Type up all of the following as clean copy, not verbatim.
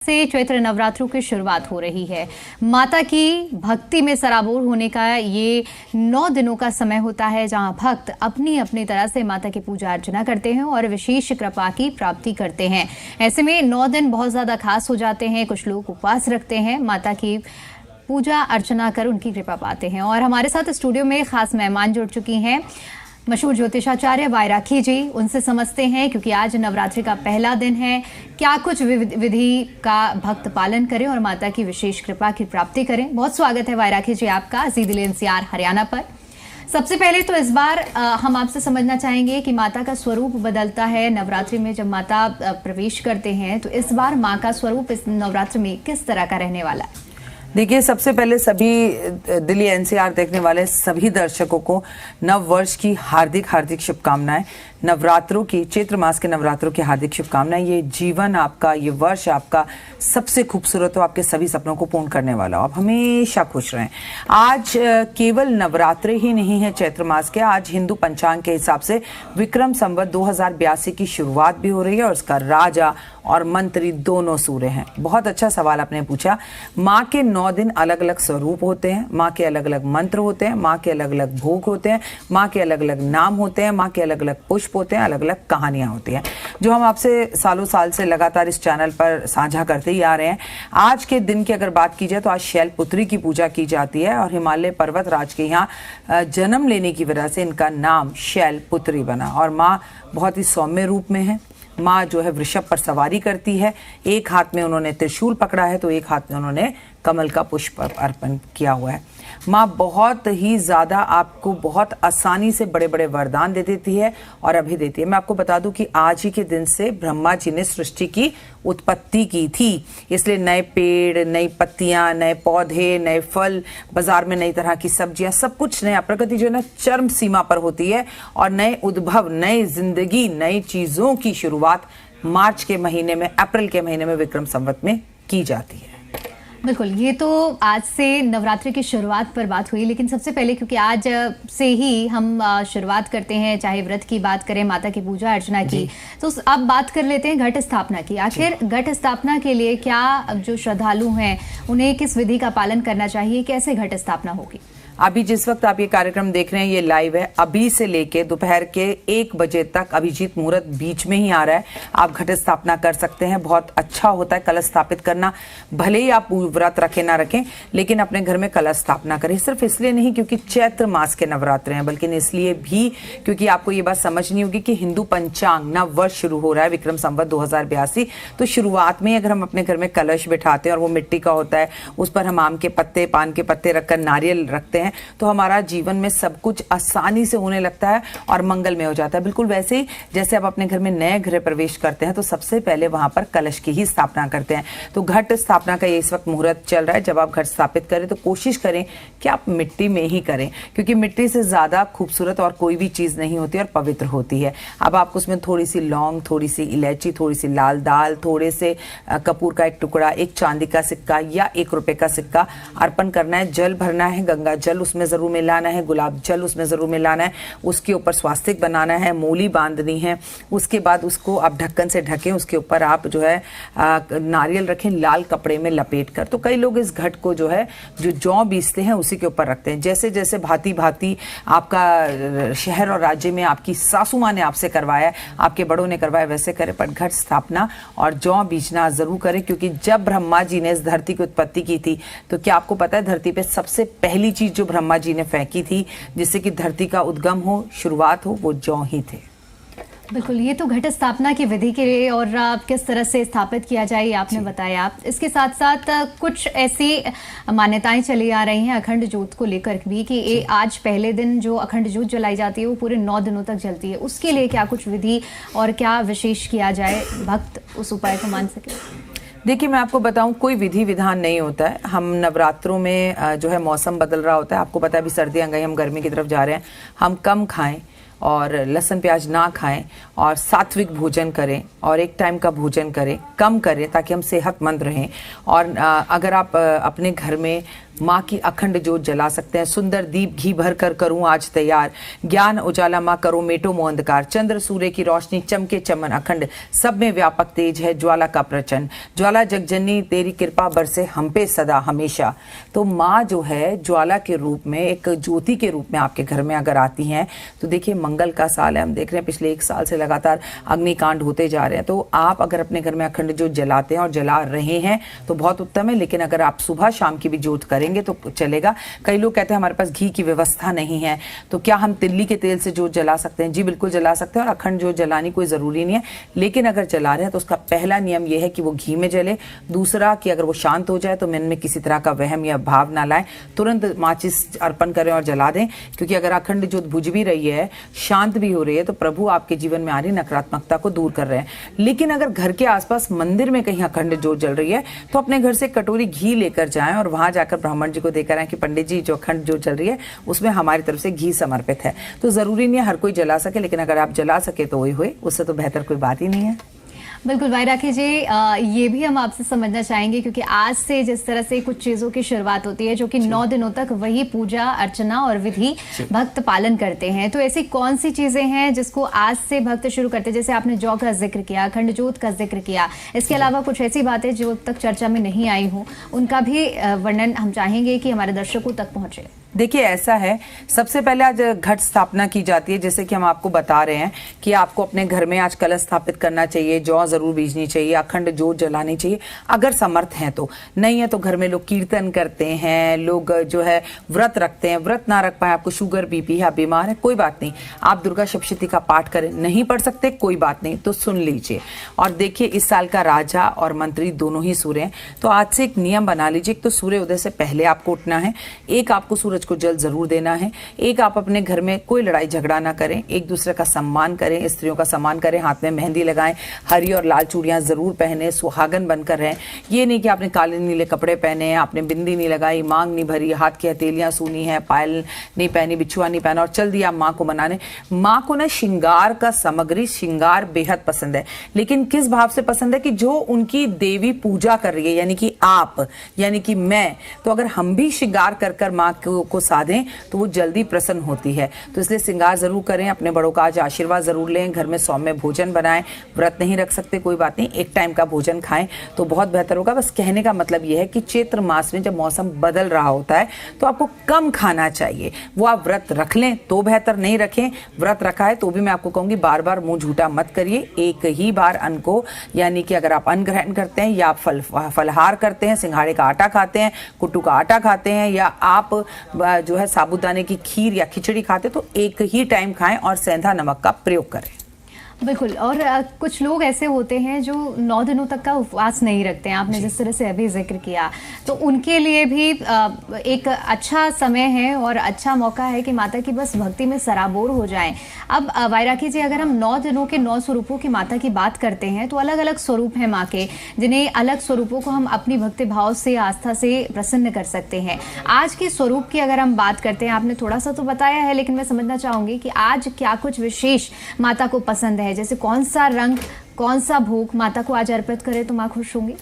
से चैत्र नवरात्रों की शुरुआत हो रही है। माता की भक्ति में सराबोर होने का ये 9 दिनों का समय होता है, जहां भक्त अपनी अपनी तरह से माता की पूजा अर्चना करते हैं और विशेष कृपा की प्राप्ति करते हैं। ऐसे में 9 दिन बहुत ज्यादा खास हो जाते हैं। कुछ लोग उपवास रखते हैं, माता की पूजा अर्चना कर उनकी कृपा पाते हैं। और हमारे साथ स्टूडियो में खास मेहमान जुड़ चुकी हैं मशहूर ज्योतिषाचार्य वायराखी जी। उनसे समझते हैं, क्योंकि आज नवरात्रि का पहला दिन है, क्या कुछ विधि का भक्त पालन करें और माता की विशेष कृपा की प्राप्ति करें। बहुत स्वागत है वायराखी जी आपका जी दिल्ली एनसीआर हरियाणा पर। सबसे पहले तो इस बार हम आपसे समझना चाहेंगे कि माता का स्वरूप बदलता है नवरात्रि में। जब माता प्रवेश करते हैं तो इस बार माँ का स्वरूप इस नवरात्रि में किस तरह का रहने वाला है? देखिए, सबसे पहले सभी दिल्ली एनसीआर देखने वाले सभी दर्शकों को नव वर्ष की हार्दिक हार्दिक शुभकामनाएं। नवरात्रों की, चैत्र मास के नवरात्रों की हार्दिक शुभकामनाएं। ये जीवन आपका, ये वर्ष आपका सबसे खूबसूरत हो, आपके सभी सपनों को पूर्ण करने वाला हो। आप हमेशा खुश रहें। आज केवल नवरात्रे ही नहीं है चैत्र मास के, आज हिंदू पंचांग के हिसाब से विक्रम संवत 2082 की शुरुआत भी हो रही है और उसका राजा और मंत्री दोनों सूर्य हैं। बहुत अच्छा सवाल आपने पूछा। माँ के 9 दिन अलग अलग स्वरूप होते हैं, माँ के अलग अलग मंत्र होते हैं, माँ के अलग अलग भोग होते हैं, माँ के अलग अलग नाम होते हैं, माँ के अलग अलग पुष्प होते हैं, अलग अलग कहानियां होती हैं, जो हम आपसे सालों साल से लगातार इस चैनल पर साझा करते ही आ रहे हैं। आज के दिन की अगर बात की जाए तो आज शैलपुत्री की पूजा की जाती है और हिमालय पर्वत राज के यहाँ जन्म लेने की वजह से इनका नाम शैलपुत्री बना। और माँ बहुत ही सौम्य रूप में है। माँ जो है वृषभ पर सवारी करती है, एक हाथ में उन्होंने त्रिशूल पकड़ा है तो एक हाथ में उन्होंने कमल का पुष्प अर्पण किया हुआ है। माँ बहुत ही ज्यादा आपको बहुत आसानी से बड़े बड़े वरदान दे देती है और अभी देती है। मैं आपको बता दूं कि आज ही के दिन से ब्रह्मा जी ने सृष्टि की उत्पत्ति की थी, इसलिए नए पेड़, नई पत्तियां, नए पौधे, नए फल, बाजार में नई तरह की सब्जियां, सब कुछ नया। प्रकृति जो है ना चरम सीमा पर होती है और नए उद्भव, नई जिंदगी, नई चीजों की शुरुआत मार्च के महीने में, अप्रैल के महीने में विक्रम संवत में की जाती है। बिल्कुल, ये तो आज से नवरात्रि की शुरुआत पर बात हुई, लेकिन सबसे पहले क्योंकि आज से ही हम शुरुआत करते हैं, चाहे व्रत की बात करें, माता की पूजा अर्चना की, तो अब बात कर लेते हैं घट स्थापना की। आखिर घट स्थापना के लिए क्या जो श्रद्धालु हैं उन्हें किस विधि का पालन करना चाहिए, कैसे घट स्थापना होगी? अभी जिस वक्त आप ये कार्यक्रम देख रहे हैं ये लाइव है। अभी से लेके दोपहर के 1 बजे तक अभिजीत मुहूर्त बीच में ही आ रहा है। आप घट स्थापना कर सकते हैं, बहुत अच्छा होता है कलश स्थापित करना। भले ही आप व्रत रखें ना रखें, लेकिन अपने घर में कलश स्थापना करें। सिर्फ इसलिए नहीं क्योंकि चैत्र मास के नवरात्र हैं, बल्कि इसलिए भी क्योंकि आपको ये बात समझनी होगी कि हिंदू पंचांग नव वर्ष शुरू हो रहा है विक्रम संवत 2082। तो शुरुआत में अगर हम अपने घर में कलश बिठाते हैं और वो मिट्टी का होता है, उस पर हम आम के पत्ते, पान के पत्ते रखकर नारियल रखते हैं, तो हमारा जीवन में सब कुछ आसानी से होने लगता है और मंगलमय हो जाता है। बिल्कुल वैसे ही जैसे आप अपने घर में नए गृह प्रवेश करते हैं तो सबसे पहले वहां पर कलश की ही स्थापना करते हैं। तो घट स्थापना का ये इस वक्त मुहूर्त चल रहा है। जब आप घट स्थापित करें तो कोशिश करें कि आप मिट्टी में ही करें, क्योंकि मिट्टी से ज्यादा खूबसूरत और कोई भी चीज नहीं होती और पवित्र होती है। अब आपको उसमें थोड़ी सी लौंग, थोड़ी सी इलायची, थोड़ी सी लाल दाल, थोड़े से कपूर का एक टुकड़ा, एक चांदी का सिक्का या 1 रुपए का सिक्का अर्पण करना है। जल भरना है, गंगा जल उसमें जरूर मिलाना है, गुलाब जल उसमें जरूर मिलाना है, उसके ऊपर स्वास्तिक बनाना है, मूली बांधनी है। उसके बाद उसको आप ढक्कन से ढकें, उसके ऊपर आप जो है नारियल रखें लाल कपड़े में लपेट कर। तो कई लोग इस घट को जो है जो जौ बीसते हैं उसी के ऊपर रखते हैं। जैसे जैसे भांति भांति आपका शहर और राज्य में आपकी सासू माँ ने आपसे करवाया, आपके बड़ों ने करवाया, वैसे करें। पर घट स्थापना और जौ बीजना जरूर करें, क्योंकि जब ब्रह्मा जी ने इस धरती की उत्पत्ति की थी तो क्या आपको पता है धरती पे सबसे पहली चीज जो ब्रह्मा जी ने फेंकी थी जिससे कि धरती का उद्गम हो, शुरुआत हो, वो जौ ही थे। बिल्कुल, ये तो घट स्थापना की विधि के लिए और किस तरह से स्थापित किया जाए आपने बताया। आप इसके साथ साथ कुछ ऐसी मान्यताएं चली आ रही हैं अखंड ज्योत को लेकर भी कि आज पहले दिन जो अखंड ज्योत जलाई जाती है वो पूरे 9 दिनों तक जलती है। उसके लिए क्या कुछ विधि और क्या विशेष किया जाए, भक्त उस उपाय को मान सके? देखिए, मैं आपको बताऊं, कोई विधि विधान नहीं होता है। हम नवरात्रों में जो है मौसम बदल रहा होता है, आपको पता है अभी सर्दियां गई, हम गर्मी की तरफ जा रहे हैं। हम कम खाएं और लहसुन प्याज ना खाएं और सात्विक भोजन करें और एक टाइम का भोजन करें, कम करें ताकि हम सेहतमंद रहें। और अगर आप अपने घर में माँ की अखंड ज्योत जला सकते हैं। सुंदर दीप घी भर कर करूं आज तैयार, ज्ञान उजाला माँ करो मेटो मोह अंधकार, चंद्र सूर्य की रोशनी चमके चमन अखंड, सब में व्यापक तेज है ज्वाला का प्रचंड, ज्वाला जगजननी तेरी कृपा बरसे हम पे सदा हमेशा। तो माँ जो है ज्वाला के रूप में, एक ज्योति के रूप में आपके घर में अगर आती हैं तो देखिए मंगल का साल है, हम देख रहे हैं पिछले 1 साल से लगातार अग्निकांड होते जा रहे हैं। तो आप अगर अपने घर में अखंड ज्योत जलाते हैं और जला रहे हैं तो बहुत उत्तम है, लेकिन अगर आप सुबह शाम की भी ज्योत करेंगे तो चलेगा। कई लोग कहते हैं हमारे पास घी की व्यवस्था नहीं है, तो क्या हम तिल्ली के तेल से ज्योत जला सकते हैं? जी बिल्कुल जला सकते हैं, और अखंड ज्योत जलानी कोई जरूरी नहीं है, लेकिन अगर जला रहे हैं तो उसका पहला नियम यह है कि वो घी में जले। दूसरा कि अगर वो शांत हो जाए तो मन में किसी तरह का वहम या भाव ना लाएं, तुरंत माचिस अर्पण करें और जला दें, क्योंकि अगर अखंड ज्योत बुझ भी रही है, शांत भी हो रही है, तो प्रभु आपके जीवन में आ रही नकारात्मकता को दूर कर रहे हैं। लेकिन अगर घर के आसपास मंदिर में कहीं अखंड ज्योत जल रही है तो अपने घर से कटोरी घी लेकर जाएं और वहां जाकर ब्राह्मण जी को देकर आए कि पंडित जी जो अखंड ज्योत जल रही है उसमें हमारी तरफ से घी समर्पित है। तो जरूरी नहीं है हर कोई जला सके, लेकिन अगर आप जला सके तो वही हुए, उससे तो बेहतर कोई बात ही नहीं है। बिल्कुल भाई राखी जी, ये भी हम आपसे समझना चाहेंगे, क्योंकि आज से जिस तरह से कुछ चीजों की शुरुआत होती है जो कि 9 दिनों तक वही पूजा अर्चना और विधि भक्त पालन करते हैं, तो ऐसी कौन सी चीजें हैं जिसको आज से भक्त शुरू करते हैं? जैसे आपने जौ का जिक्र किया, अखंड ज्योत का जिक्र किया, इसके अलावा कुछ ऐसी बातें जो अब तक चर्चा में नहीं आई हो, उनका भी वर्णन हम चाहेंगे कि हमारे दर्शकों तक पहुंचे। देखिए ऐसा है, सबसे पहले आज घट स्थापना की जाती है, जैसे कि हम आपको बता रहे हैं कि आपको अपने घर में आज कलश स्थापित करना चाहिए, जौ जरूर बीजनी चाहिए, अखंड ज्योत जलानी चाहिए अगर समर्थ हैं तो। नहीं है तो घर में लोग कीर्तन करते हैं, लोग जो है व्रत रखते हैं, व्रत ना रख पाए, आपको शुगर बीपी है, आप बीमार है, कोई बात नहीं, आप दुर्गा सप्तशती का पाठ करें। नहीं पढ़ सकते कोई बात नहीं, तो सुन लीजिए। और देखिए इस साल का राजा और मंत्री दोनों ही सूर्य हैं, तो आज से एक नियम बना लीजिए, एक तो सूर्य उदय से पहले आपको उठना है, एक आपको सूरज को जल जरूर देना है, एक आप अपने घर में कोई लड़ाई झगड़ा ना करें, एक दूसरे का सम्मान करें, स्त्रियों का सम्मान करें, हाथ में मेहंदी लगाएं, हरी और लाल चूड़ियां जरूर पहने, सुहागन बनकर रहें। ये नहीं कि आपने काले नीले कपड़े पहने हैं, आपने बिंदी नहीं लगाई, मांग नहीं भरी, हाथ की हथेलियां सूनी है, पायल नहीं पहनी, बिछुआ नहीं पहना और चल दिया माँ को मनाने। माँ को ना श्रृंगार का सामग्री, श्रृंगार बेहद पसंद है, लेकिन किस भाव से पसंद है कि जो उनकी देवी पूजा कर रही है, यानी कि आप, यानी कि मैं, तो अगर हम भी श्रृंगार कर माँ को साधें तो वो जल्दी प्रसन्न होती है। तो इसलिए श्रृंगार जरूर करें, अपने बड़ों का आज आशीर्वाद जरूर लें, घर में सौम्य भोजन बनाएं, व्रत नहीं रख सकते कोई बात नहीं, एक टाइम का भोजन खाएं तो बहुत बेहतर होगा। बस कहने का मतलब यह है कि चैत्र मास में जब मौसम बदल रहा होता है तो आपको कम खाना चाहिए, वो आप व्रत रख लें तो बेहतर, नहीं रखें, व्रत रखा है तो भी मैं आपको कहूंगी बार बार मुंह झूठा मत करिए, एक ही बार अन्न को, यानी कि अगर आप अन्न ग्रहण करते हैं या आप फलहार करते हैं, सिंघाड़े का आटा खाते हैं, कुट्टू का आटा खाते हैं, या आप जो है साबूदाने की खीर या खिचड़ी खाते, तो एक ही टाइम खाएं और सेंधा नमक का प्रयोग करें। बिल्कुल। और कुछ लोग ऐसे होते हैं जो 9 दिनों तक का उपवास नहीं रखते हैं, आपने जिस तरह से अभी जिक्र किया, तो उनके लिए भी एक अच्छा समय है और अच्छा मौका है कि माता की बस भक्ति में सराबोर हो जाएं। अब वायराकी जी, अगर हम 9 दिनों के 9 स्वरूपों की माता की बात करते हैं तो अलग अलग स्वरूप हैं माँ के, जिन्हें अलग स्वरूपों को हम अपनी भक्ति भाव से, आस्था से प्रसन्न कर सकते हैं। आज के स्वरूप की अगर हम बात करते हैं, आपने थोड़ा सा तो बताया है, लेकिन मैं समझना चाहूंगी कि आज क्या कुछ विशेष माता को पसंद है, जैसे कौन सा रंग, कौन सा भोग माता को आज अर्पित करें तो माँ खुश होंगी?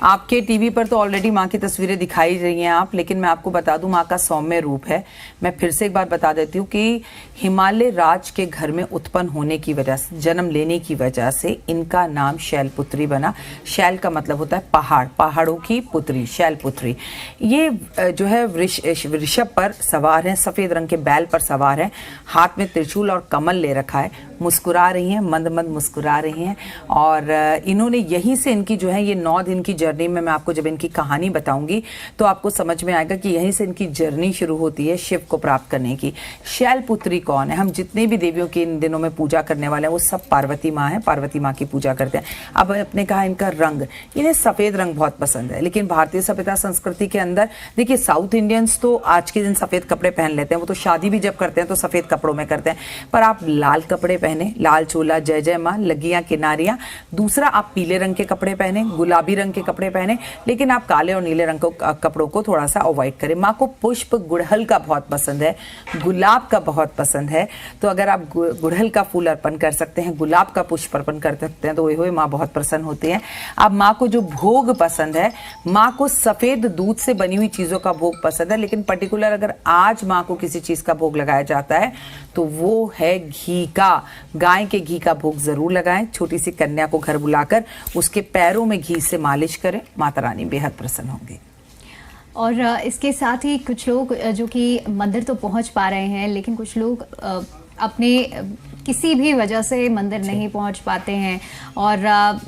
आपके टीवी पर तो ऑलरेडी माँ की तस्वीरें दिखाई रही हैं आप, लेकिन मैं आपको बता दूं माँ का सौम्य रूप है। मैं फिर से एक बार बता देती हूँ कि हिमालय राज के घर में उत्पन्न होने की वजह से, जन्म लेने की वजह से इनका नाम शैलपुत्री बना। शैल का मतलब होता है पहाड़, पहाड़ों की पुत्री, शैलपुत्री। ये जो है वृषभ पर सवार है, सफेद रंग के बैल पर सवार है, हाथ में त्रिशूल और कमल ले रखा है, मुस्कुरा रही हैं, मंद मंद मुस्कुरा रही हैं। और इन्होंने यहीं से, इनकी जो है ये 9 दिन की जर्नी में मैं आपको जब इनकी कहानी बताऊंगी तो आपको समझ में आएगा कि यहीं से इनकी जर्नी शुरू होती है शिव को प्राप्त करने की। शैलपुत्री कौन है? हम जितने भी देवियों की इन दिनों में पूजा करने वाले हैं वो सब पार्वती माँ है, पार्वती माँ की पूजा करते हैं। अब आपने कहा इनका रंग, इन्हें सफेद रंग बहुत पसंद है, लेकिन भारतीय सभ्यता संस्कृति के अंदर देखिए साउथ इंडियंस तो आज के दिन सफेद कपड़े पहन लेते हैं, वो तो शादी भी जब करते हैं तो सफेद कपड़ों में करते हैं, पर आप लाल कपड़े पहने, लाल चोला, जय जय माँ, लगियां किनारियां, पहना। दूसरा, आप पीले रंग के कपड़े पहने, गुलाबी रंग के कपड़े पहने, लेकिन आप काले और नीले रंग के कपड़ों को थोड़ा सा अवॉइड करें। माँ को पुष्प गुड़हल का बहुत पसंद है, गुलाब का बहुत पसंद है, तो अगर आप गुड़हल का फूल अर्पण कर सकते हैं, गुलाब का पुष्प अर्पण कर सकते हैं, तो वही माँ बहुत प्रसन्न होती है। अब माँ को जो भोग पसंद है, माँ को सफेद दूध से बनी हुई चीजों का भोग पसंद है, लेकिन पर्टिकुलर अगर आज माँ को किसी चीज का भोग लगाया जाता है तो वो है घी का। गाय के घी का भोग जरूर लगाएं। छोटी सी कन्या को घर बुलाकर उसके पैरों में घी से मालिश करें, माता रानी बेहद प्रसन्न होंगी। और इसके साथ ही कुछ लोग जो कि मंदिर तो पहुंच पा रहे हैं, लेकिन कुछ लोग अपने किसी भी वजह से मंदिर नहीं पहुंच पाते हैं और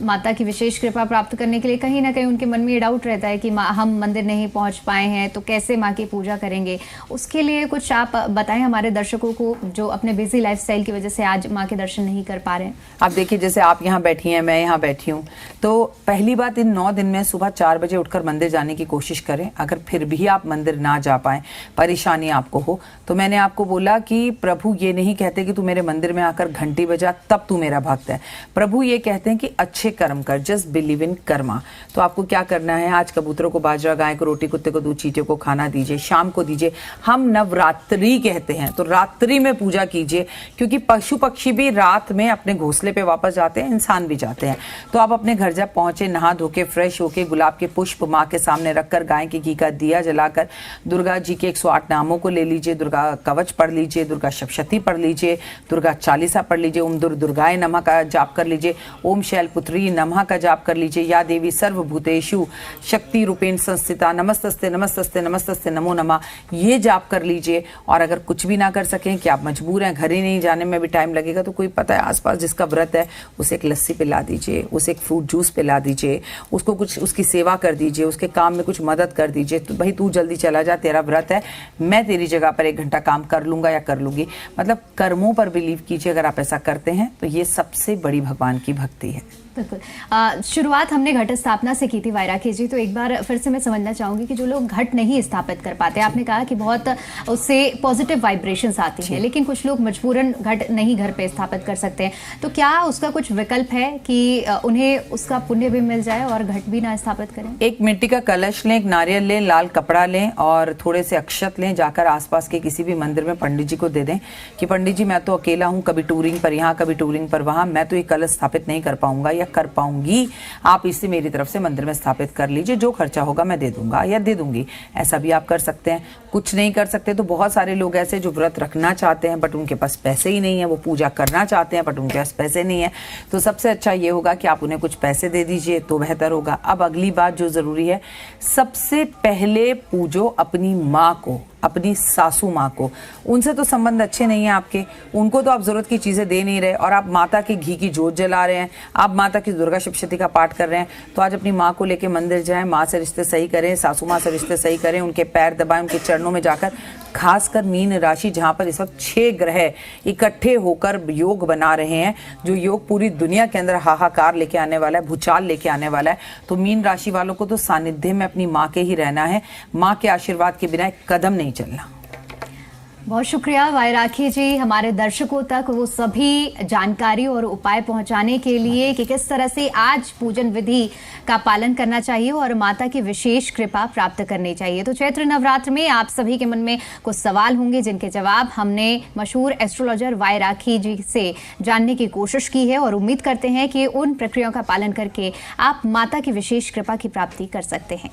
माता की विशेष कृपा प्राप्त करने के लिए कहीं ना कहीं उनके मन में ये डाउट रहता है कि हम मंदिर नहीं पहुंच पाए हैं तो कैसे माँ की पूजा करेंगे। उसके लिए कुछ आप बताएं हमारे दर्शकों को जो अपने बिजी लाइफस्टाइल की वजह से आज माँ के दर्शन नहीं कर पा रहे हैं। आप देखिए, जैसे आप यहाँ बैठी हैं, मैं यहाँ बैठी हूँ, तो पहली बात, इन 9 दिन में सुबह 4 बजे उठकर मंदिर जाने की कोशिश करें। अगर फिर भी आप मंदिर ना जा पाए, परेशानी आपको हो, तो मैंने आपको बोला कि प्रभु ये नहीं कहते कि तू मेरे मंदिर में आकर घंटी बजा तब तू मेरा भक्त है। प्रभु ये कहते हैं कि अच्छे कर्म कर, जस्ट बिलीव इन कर्मा। तो आपको क्या करना है, आज कबूतरों को बाजरा, गाय को रोटी, कुत्ते को दूध, चींटियों को खाना दीजिए, शाम को दीजिए। हम नवरात्रि कहते हैं तो रात्रि में पूजा कीजिए, क्योंकि पशु पक्षी भी रात में अपने घोंसले पे वापस जाते हैं, इंसान भी जाते हैं। तो आप अपने घर जब पहुंचे, नहा धोके फ्रेश होके गुलाब के पुष्प माँ के सामने रखकर, गाय के घी का दिया जलाकर, दुर्गा जी के 108 नामों को ले लीजिए, दुर्गा कवच पढ़ लीजिए, दुर्गा सप्तशती पढ़ लीजिए, दुर्गा चालीसा पढ़ लीजिए, ओम दुर्गाय नमः का जाप कर लीजिए, ओम शैलपुत्री नमः का जाप कर लीजिए, या देवी सर्वभूतेषु शक्ति रूपेण संस्थिता नमस्तस्ते नमस्तस्ते नमस्तस्ते नमो नमः, ये जाप कर लीजिए। और अगर कुछ भी ना कर सकें कि आप मजबूर हैं, घर ही नहीं जाने में भी टाइम लगेगा, तो कोई पता है आसपास जिसका व्रत है, उसे एक लस्सी पिला दीजिए, उसे एक फ्रूट जूस पिला दीजिए, उसको कुछ उसकी सेवा कर दीजिए, उसके काम में कुछ मदद कर दीजिए। तो भाई तू जल्दी चला जा, तेरा व्रत है, मैं तेरी जगह पर 1 घंटा काम कर लूंगा या कर लूंगी। मतलब कर्मों पर बिलीव कीजिए। अगर आप ऐसा करते हैं तो ये सबसे बड़ी भगवान की भक्ति है। बिल्कुल। शुरुआत हमने घट स्थापना से की थी वैरागी जी, तो एक बार फिर से मैं समझना चाहूंगी कि जो लोग घट नहीं स्थापित कर पाते, आपने कहा कि बहुत उससे पॉजिटिव वाइब्रेशंस आती हैं, लेकिन कुछ लोग मजबूरन घट नहीं घर पे स्थापित कर सकते हैं, तो क्या उसका कुछ विकल्प है कि उन्हें उसका पुण्य भी मिल जाए और घट भी ना स्थापित करें? एक मिट्टी का कलश लें, एक नारियल लें, लाल कपड़ा लें और थोड़े से अक्षत लें, जाकर आसपास के किसी भी मंदिर में पंडित जी को दे दें कि पंडित जी मैं तो अकेला हूँ, कभी टूरिंग पर यहाँ, कभी टूरिंग पर वहां, मैं तो ये कलश स्थापित नहीं कर पाऊंगा या कर पाऊंगी, आप इसे मेरी तरफ से मंदिर में स्थापित कर लीजिए, जो खर्चा होगा मैं दे दूंगा या दे दूंगी। ऐसा भी आप कर सकते हैं। कुछ नहीं कर सकते तो बहुत सारे लोग ऐसे जो व्रत रखना चाहते हैं बट उनके पास पैसे ही नहीं है, वो पूजा करना चाहते हैं बट उनके पास पैसे नहीं है, तो सबसे अच्छा ये होगा कि आप उन्हें कुछ पैसे दे दीजिए तो बेहतर होगा। अब अगली बात जो जरूरी है, सबसे पहले पूजो अपनी माँ को, अपनी सासू माँ को। उनसे तो संबंध अच्छे नहीं है आपके, उनको तो आप जरूरत की चीजें दे नहीं रहे और आप माता के घी की जोत जला रहे हैं, आप माता की दुर्गा सप्तशती का पाठ कर रहे हैं। तो आज अपनी माँ को लेके मंदिर जाएं, माँ से रिश्ते सही करें, सासू माँ से रिश्ते सही करें, उनके पैर दबाएं, उनके चरणों में जाकर, खासकर मीन राशि जहां पर इस वक्त 6 ग्रह इकट्ठे होकर योग बना रहे हैं, जो योग पूरी दुनिया के अंदर हाहाकार लेके आने वाला है, भूचाल लेके आने वाला है। तो मीन राशि वालों को तो सानिध्य में अपनी माँ के ही रहना है, माँ के आशीर्वाद के बिना एक कदम नहीं चलना। बहुत शुक्रिया वैरागी जी, हमारे दर्शकों तक वो सभी जानकारी और उपाय पहुंचाने के लिए कि किस तरह से आज पूजन विधि का पालन करना चाहिए और माता की विशेष कृपा प्राप्त करनी चाहिए। तो चैत्र नवरात्र में आप सभी के मन में कुछ सवाल होंगे जिनके जवाब हमने मशहूर एस्ट्रोलॉजर वैरागी जी से जानने की कोशिश की है और उम्मीद करते हैं कि उन प्रक्रियाओं का पालन करके आप माता की विशेष कृपा की प्राप्ति कर सकते हैं।